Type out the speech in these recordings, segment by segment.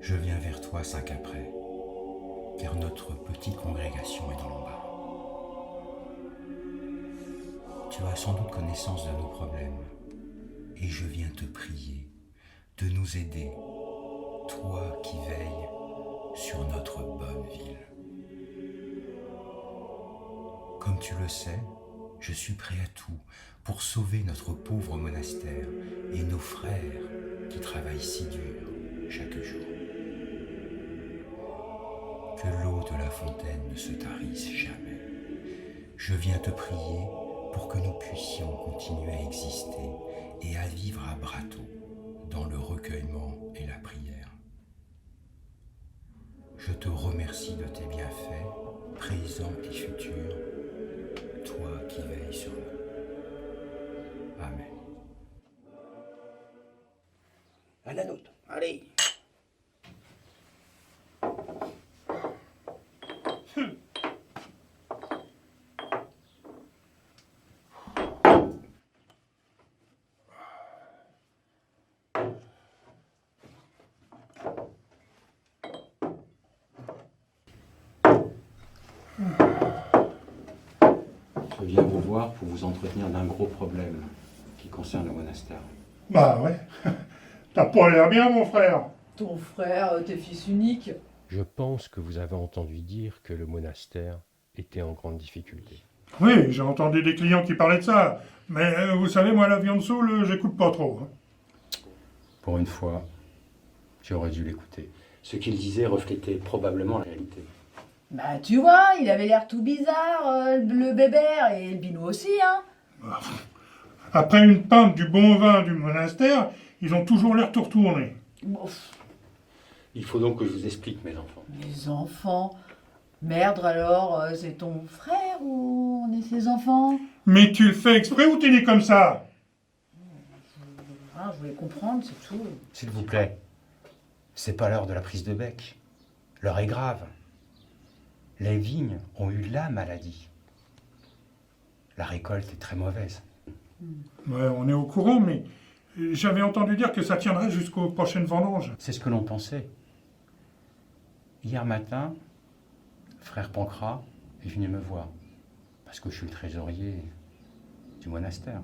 Je viens vers toi 5 après, car notre petite congrégation est dans l'embarras. Tu as sans doute connaissance de nos problèmes, et je viens te prier de nous aider, toi qui veilles sur notre bonne ville. Comme tu le sais, je suis prêt à tout pour sauver notre pauvre monastère et nos frères qui travaillent si dur chaque jour. Que l'eau de la fontaine ne se tarisse jamais. Je viens te prier pour que nous puissions continuer à exister et à vivre à Brato dans le recueillement et la prière. Je te remercie de tes bienfaits, présents et futurs, toi qui veilles sur nous. Amen. À la nôtre. Allez. Je viens vous voir pour vous entretenir d'un gros problème qui concerne le monastère. Bah ouais. T'as pas l'air bien, mon frère. Ton frère, t'es fils unique. Je pense que vous avez entendu dire que le monastère était en grande difficulté. Oui, j'ai entendu des clients qui parlaient de ça. Mais vous savez, moi, la viande saoule, j'écoute pas trop. Hein. Pour une fois, j'aurais dû l'écouter. Ce qu'il disait reflétait probablement la réalité. Bah tu vois, il avait l'air tout bizarre, le bébert, et le binou aussi, hein. Après une pinte du bon vin du monastère, ils ont toujours l'air tout retournés. Ouf, Il faut donc que je vous explique, mes enfants. les enfants. Merde alors, c'est ton frère ou on est ses enfants? Mais tu le fais exprès ou t'es né comme ça? Ah, je voulais comprendre, c'est tout. S'il vous plaît, c'est pas l'heure de la prise de bec. L'heure est grave. Les vignes ont eu la maladie. La récolte est très mauvaise. Ouais, on est au courant, mais j'avais entendu dire que ça tiendrait jusqu'aux prochaines vendanges. C'est ce que l'on pensait. Hier matin, frère Pancras est venu me voir, parce que je suis le trésorier du monastère.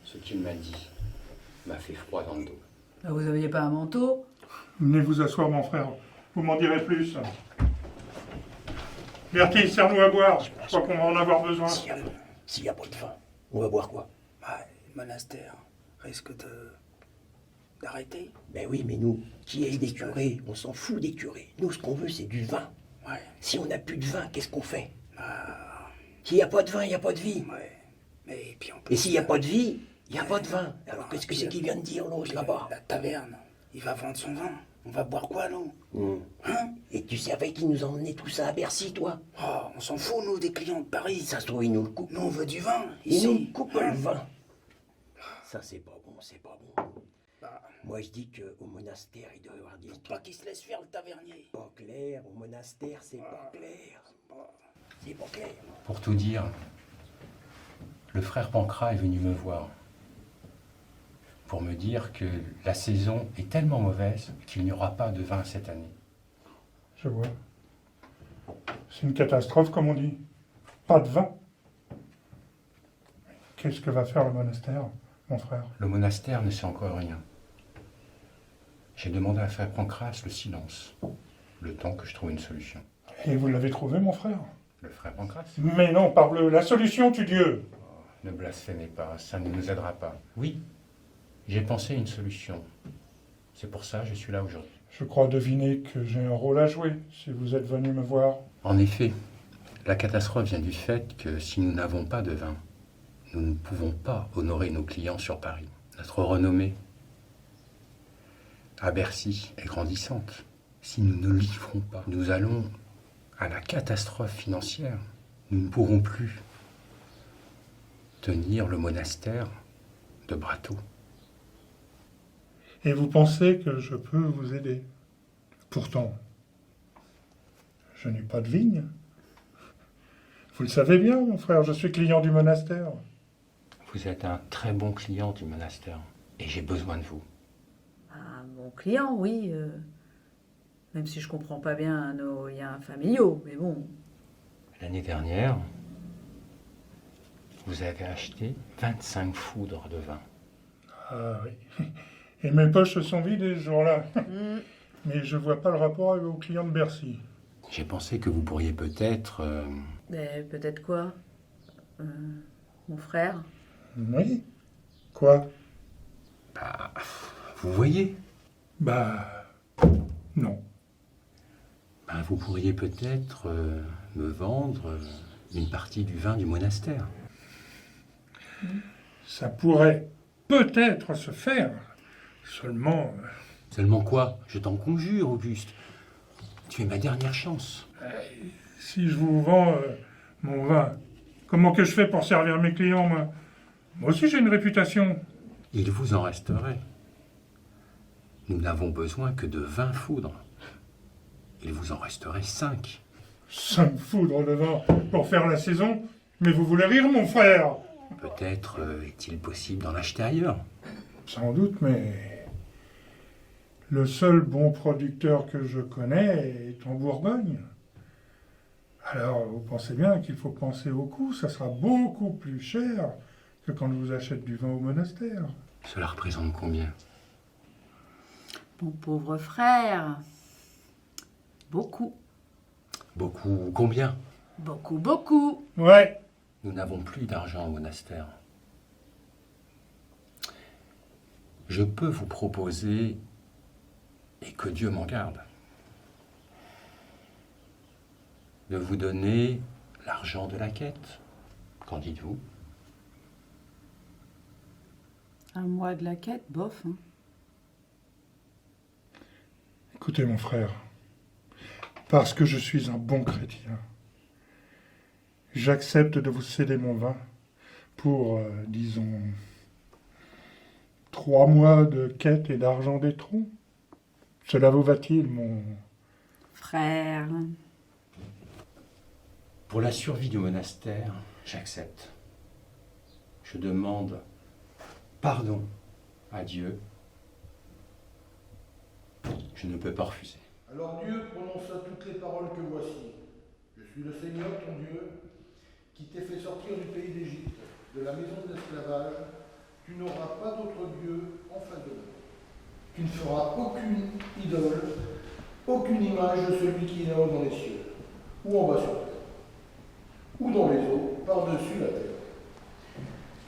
Ce qu'il m'a dit m'a fait froid dans le dos. Bah, vous aviez pas un manteau? Venez vous asseoir, mon frère. Vous m'en direz plus. Bertie, serre-nous à boire. Je crois qu'on va en avoir besoin. S'il n'y a pas de faim, on va boire quoi? Le monastère risque d'arrêter. Ben oui, mais nous, qui est des curés, on s'en fout des curés. Nous, ce qu'on veut, c'est du vin. Ouais. Si on n'a plus de vin, qu'est-ce qu'on fait? S'il n'y a pas de vin, il n'y a pas de vie. Ouais. Mais, puis et s'il n'y a pas de vie, il n'y a pas de vin. Alors qu'est-ce que c'est qu'il vient de dire, l'autre, là-bas? La taverne, il va vendre son vin. On va boire quoi, nous? Hein? Et tu savais qu'il nous emmenait tout ça à Bercy, toi? Oh, on s'en fout, nous, des clients de Paris. Ça se trouve, il nous le coupe. Nous, on veut du vin, Il ici. nous coupe le vin. Ça, c'est pas bon, c'est pas bon. Bah, Moi, je dis qu'au monastère, il doit y avoir des pas qu'il se laisse faire, le tavernier. pas clair. Au monastère, c'est pas clair. C'est pas clair. Pour tout dire, le frère Pancras est venu me voir pour me dire que la saison est tellement mauvaise qu'il n'y aura pas de vin cette année. Je vois. C'est une catastrophe, comme on dit. Pas de vin. Qu'est-ce que va faire le monastère, mon frère? Le monastère ne sait encore rien. J'ai demandé à frère Pancras le silence, le temps que je trouve une solution. Et vous l'avez trouvé, mon frère? Le frère Pancras? Mais non, parbleu, la solution, tu Dieu. Ne blasphémez pas, ça ne nous aidera pas. Oui, j'ai pensé à une solution. C'est pour ça que je suis là aujourd'hui. Je crois deviner que j'ai un rôle à jouer, si vous êtes venu me voir. En effet, la catastrophe vient du fait que si nous n'avons pas de vin, nous ne pouvons pas honorer nos clients sur Paris. Notre renommée à Bercy est grandissante. Si nous ne livrons pas, nous allons à la catastrophe financière. Nous ne pourrons plus tenir le monastère de Brato. Et vous pensez que je peux vous aider? Pourtant, je n'ai pas de vigne. Vous le savez bien, mon frère, je suis client du monastère. Vous êtes un très bon client du monastère et j'ai besoin de vous. Ah, mon client, oui. Même si je comprends pas bien nos liens familiaux, mais bon. L'année dernière, vous avez acheté 25 foudres de vin. Ah oui. Et mes poches se sont vidées ce jour-là. Mais je vois pas le rapport avec vos clients de Bercy. J'ai pensé que vous pourriez peut-être... Mais peut-être quoi Mon frère? Oui. Quoi? Bah, vous voyez, Bah... non. bah, vous pourriez peut-être me vendre une partie du vin du monastère. Ça pourrait peut-être se faire. Seulement... Seulement quoi? Je t'en conjure, Auguste. Tu es ma dernière chance. si je vous vends mon vin, comment que je fais pour servir mes clients, moi? Moi aussi j'ai une réputation. Il vous en resterait. Nous n'avons besoin que de 20 foudres. Il vous en resterait 5. 5 foudres de vin pour faire la saison? Mais vous voulez rire, mon frère? Peut-être est-il possible d'en acheter ailleurs. Sans doute, mais... le seul bon producteur que je connais est en Bourgogne. Alors, vous pensez bien qu'il faut penser au coût. Ça sera beaucoup plus cher que quand je vous achète du vin au monastère. Cela représente combien? Mon pauvre frère. Beaucoup. Beaucoup combien? Beaucoup, beaucoup. Ouais, Nous n'avons plus d'argent au monastère. Je peux vous proposer, et que Dieu m'en garde, de vous donner l'argent de la quête. Qu'en dites-vous? Un mois de la quête, bof. Hein. écoutez mon frère, parce que je suis un bon chrétien, j'accepte de vous céder mon vin pour, disons, 3 mois de quête et d'argent des troncs. Cela vous va-t-il, mon... Frère. Pour la survie du monastère, j'accepte. Je demande pardon à Dieu. Je ne peux pas refuser. Alors Dieu prononça toutes les paroles que voici. Je suis le Seigneur ton Dieu, qui t'ai fait sortir du pays d'Égypte, de la maison de l'esclavage. Tu n'auras pas d'autre Dieu en face de moi. Tu ne feras aucune idole, aucune image de celui qui est là-haut dans les cieux, ou en bas sur terre, ou dans les eaux, par-dessus la terre.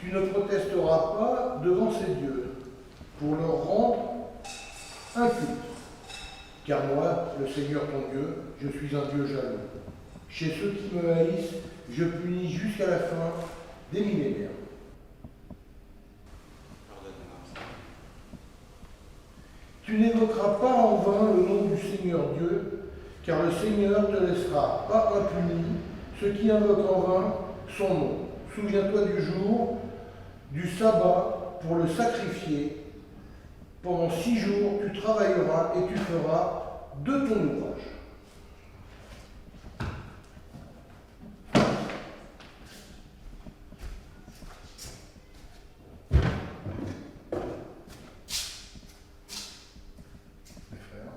Tu ne protesteras pas devant ces dieux, pour leur rendre un culte. Car moi, le Seigneur ton Dieu, je suis un Dieu jaloux. Chez ceux qui me haïssent, je punis jusqu'à la fin des millénaires. Tu n'évoqueras pas en vain le nom du Seigneur Dieu, car le Seigneur ne te laissera pas impuni ceux qui invoquent en vain son nom. Souviens-toi du jour du sabbat pour le sacrifier. Pendant 6 jours, tu travailleras et tu feras de ton ouvrage. Mes frères.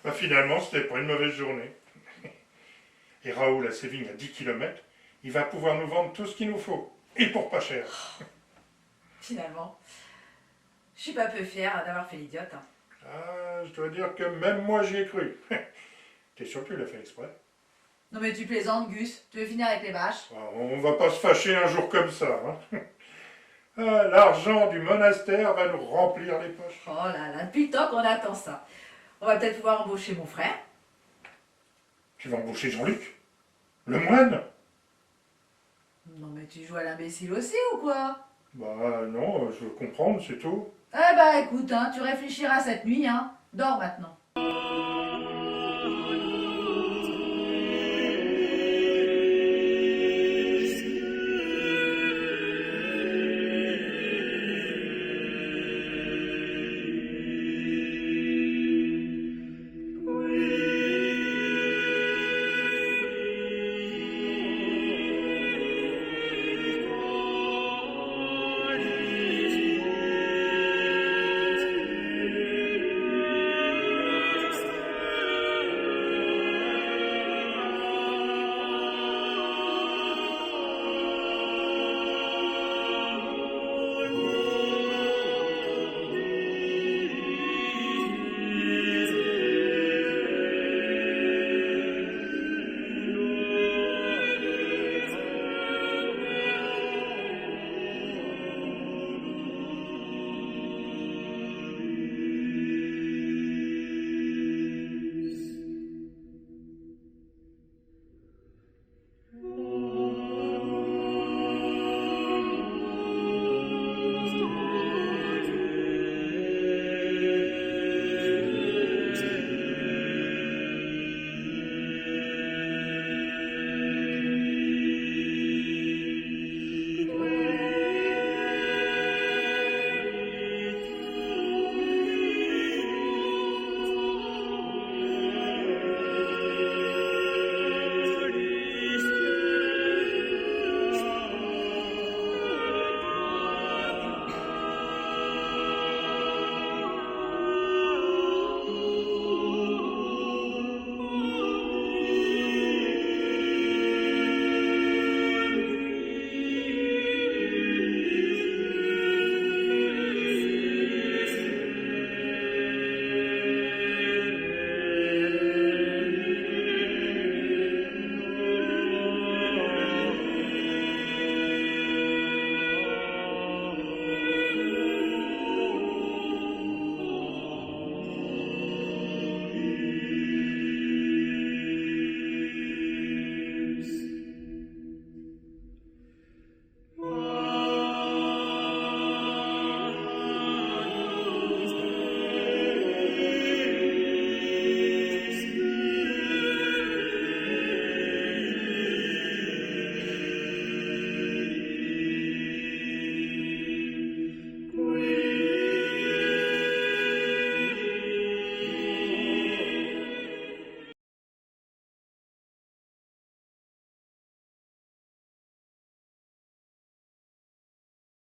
Bah, finalement, c'était pas une mauvaise journée. Et Raoul a ses vignes à 10 km. Il va pouvoir nous vendre tout ce qu'il nous faut. Et pour pas cher. Finalement, je suis pas peu fière d'avoir fait l'idiote. Hein. Ah, je dois dire que même moi j'y ai cru. T'es sûr que tu l'as fait exprès? Non mais tu plaisantes, Gus. Tu veux finir avec les bâches? Ah, on va pas se fâcher un jour comme ça. Hein. Ah, l'argent du monastère va nous remplir les poches. Oh là là, depuis le temps qu'on attend ça. On va peut-être pouvoir embaucher mon frère. Tu vas embaucher Jean-Luc? Le moine? Non mais tu joues à l'imbécile aussi ou quoi? Bah non, je veux comprendre, c'est tout. Eh bah écoute, hein, tu réfléchiras cette nuit, hein. Dors maintenant.